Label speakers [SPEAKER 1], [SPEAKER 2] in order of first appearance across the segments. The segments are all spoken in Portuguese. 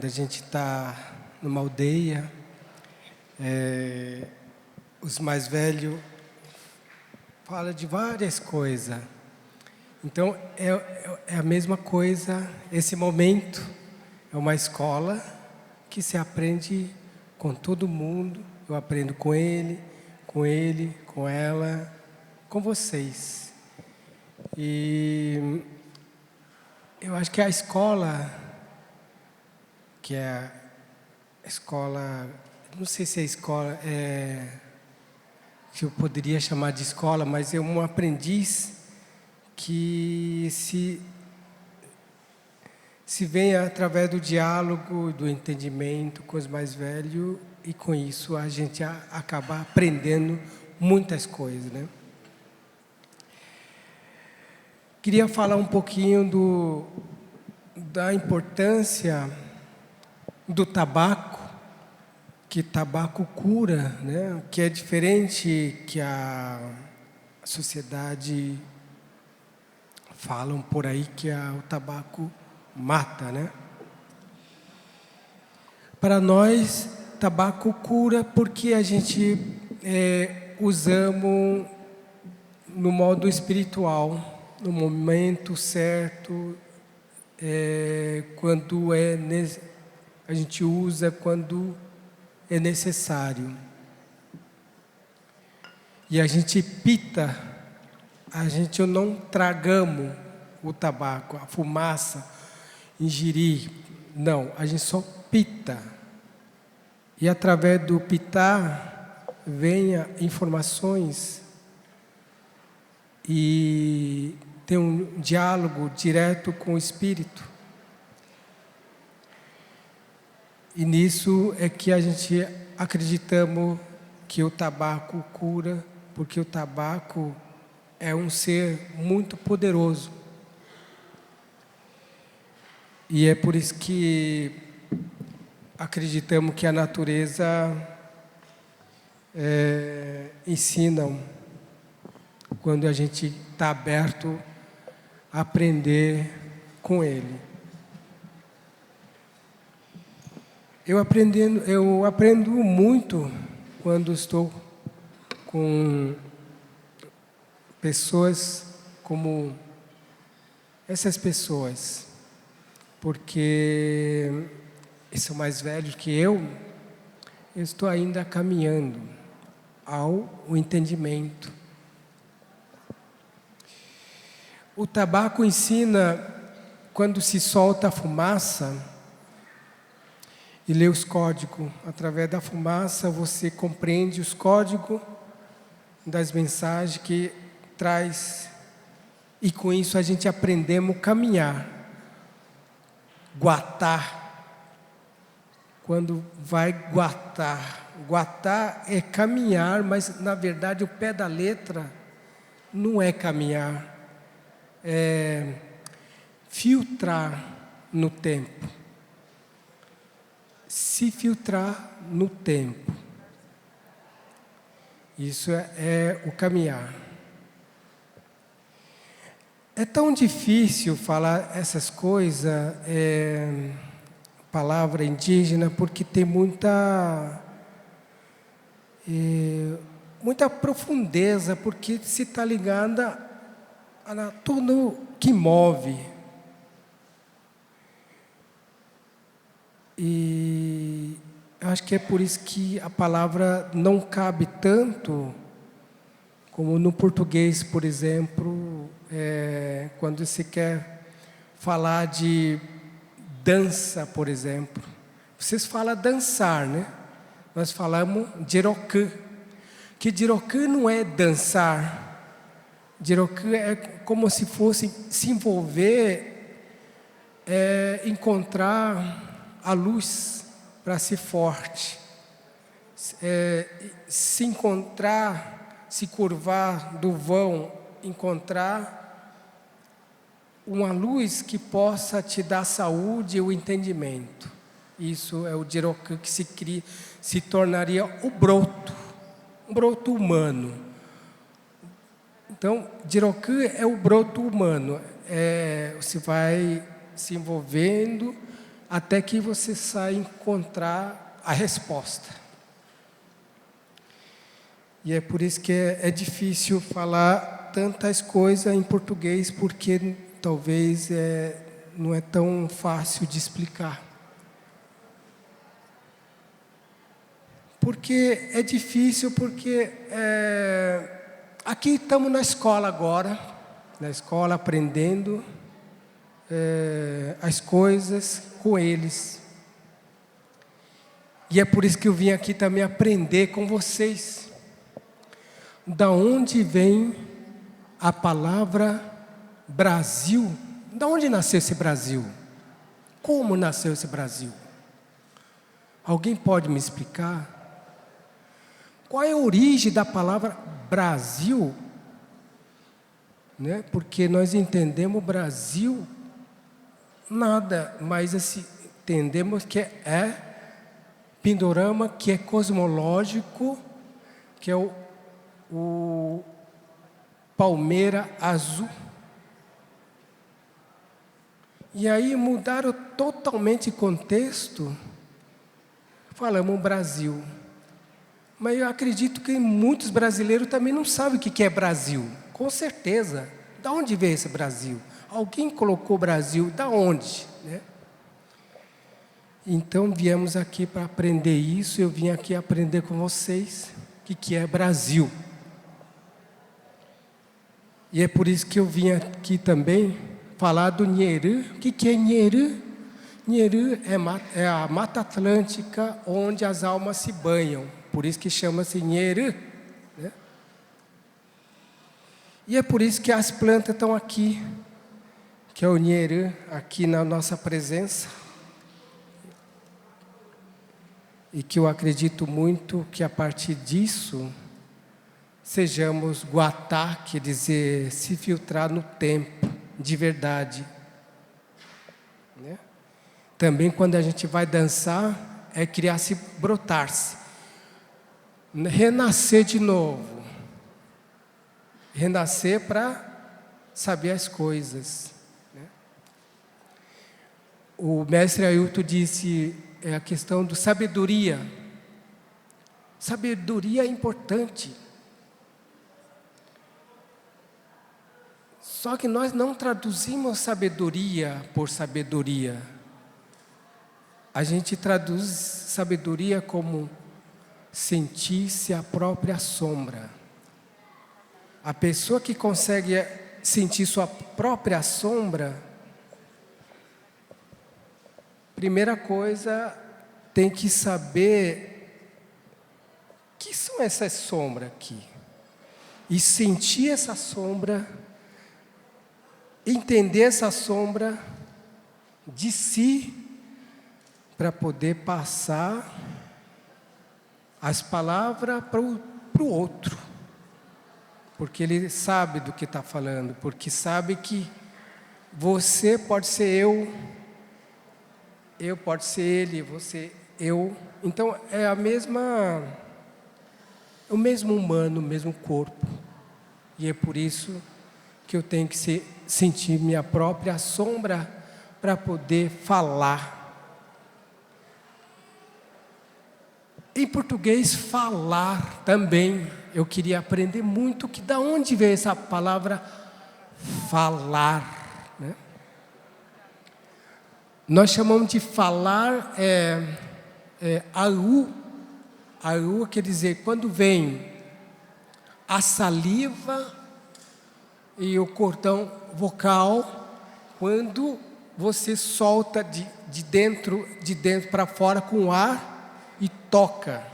[SPEAKER 1] A gente está numa aldeia, os mais velhos falam de várias coisas. Então, é a mesma coisa, esse momento é uma escola que se aprende com todo mundo. Eu aprendo com ele, com ela, com vocês. E eu acho que a escola, que é a escola, não sei se é escola, que eu poderia chamar de escola, mas é um aprendiz que se vem através do diálogo, do entendimento com os mais velhos, e com isso a gente acaba aprendendo muitas coisas, né? Queria falar um pouquinho da importância do tabaco, que tabaco cura, né? Que é diferente que a sociedade falam por aí que o tabaco mata, né? Para nós, tabaco cura porque a gente usamos no modo espiritual, no momento certo, quando a gente usa quando é necessário. E a gente pita, a gente não tragamos o tabaco, a fumaça, ingerir. Não, a gente só pita. E através do pitar, vem informações e tem um diálogo direto com o Espírito. E nisso é que a gente acreditamos que o tabaco cura, porque o tabaco é um ser muito poderoso. E é por isso que acreditamos que a natureza ensina quando a gente está aberto a aprender com ele. Eu aprendo muito quando estou com pessoas como essas pessoas, porque eles são mais velhos que eu estou ainda caminhando ao entendimento. O tabaco ensina, quando se solta a fumaça, e lê os códigos. Através da fumaça você compreende os códigos das mensagens que traz. E com isso a gente aprendemos a caminhar. Guatar. Quando vai guatar. Guatar é caminhar, mas na verdade o pé da letra não é caminhar. É filtrar no tempo. Se filtrar no tempo. Isso é o caminhar. É tão difícil falar essas coisas, palavra indígena, porque tem muita profundeza, porque se está ligada a tudo que move. E eu acho que é por isso que a palavra não cabe tanto como no português, por exemplo, quando se quer falar de dança, por exemplo. Vocês falam dançar, né? Nós falamos jirokã. Que jirokã não é dançar. Jirokã é como se fosse se envolver, encontrar a luz para ser forte, se encontrar, se curvar do vão, encontrar uma luz que possa te dar saúde e o entendimento. Isso é o jirokã que se tornaria o broto, um broto humano. Então, jirokã é o broto humano, você vai se envolvendo até que você sai encontrar a resposta. E é por isso que é difícil falar tantas coisas em português, porque talvez não é tão fácil de explicar. Porque é difícil, porque aqui estamos na escola agora, na escola aprendendo as coisas com eles. E é por isso que eu vim aqui também aprender com vocês. Da onde vem a palavra Brasil? Da onde nasceu esse Brasil? Como nasceu esse Brasil? Alguém pode me explicar? Qual é a origem da palavra Brasil? Né? Porque nós entendemos Brasil nada, mas assim, entendemos que é Pindorama, que é cosmológico, que é o palmeira azul. E aí mudaram totalmente o contexto, falamos Brasil. Mas eu acredito que muitos brasileiros também não sabem o que é Brasil. Com certeza. Da onde veio esse Brasil? Alguém colocou Brasil, da onde? Né? Então viemos aqui para aprender isso, eu vim aqui aprender com vocês o que é Brasil. E é por isso que eu vim aqui também falar do Nheru. O que é Nheru? Nheru é a Mata Atlântica onde as almas se banham. Por isso que chama-se Nheru. Né? E é por isso que as plantas estão aqui, que é o Nheru, aqui na nossa presença. E que eu acredito muito que a partir disso sejamos guatá, quer dizer, se filtrar no tempo, de verdade. Né? Também quando a gente vai dançar, é criar-se, brotar-se. Renascer de novo. Renascer para saber as coisas. Né? O mestre Ailton disse a questão do sabedoria. Sabedoria é importante. Só que nós não traduzimos sabedoria por sabedoria. A gente traduz sabedoria como sentir-se a própria sombra. A pessoa que consegue sentir sua própria sombra, primeira coisa, tem que saber o que são essas sombras aqui. E sentir essa sombra, entender essa sombra de si, para poder passar as palavras para o outro. Porque ele sabe do que está falando, porque sabe que você pode ser eu pode ser ele, você, eu. Então é o mesmo humano, o mesmo corpo. E é por isso que eu tenho que sentir minha própria sombra para poder falar. Em português, falar também. Eu queria aprender muito que da onde veio essa palavra falar. Né? Nós chamamos de falar aú. Aú quer dizer, quando vem a saliva e o cordão vocal, quando você solta de dentro para fora com ar e toca.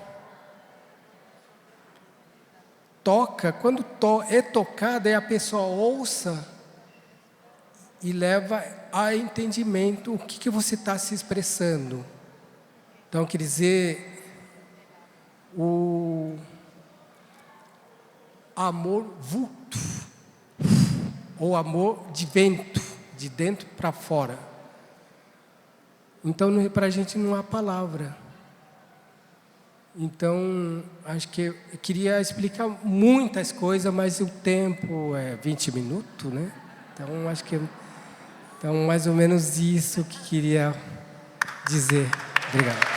[SPEAKER 1] Toca, quando é tocada, aí a pessoa ouça e leva a entendimento o que você está se expressando. Então, quer dizer, o amor vulto, ou amor de vento, de dentro para fora. Então, para a gente não há palavra. Então, acho que eu queria explicar muitas coisas, mas o tempo é 20 minutos, né? Então, acho que mais ou menos isso que queria dizer. Obrigado.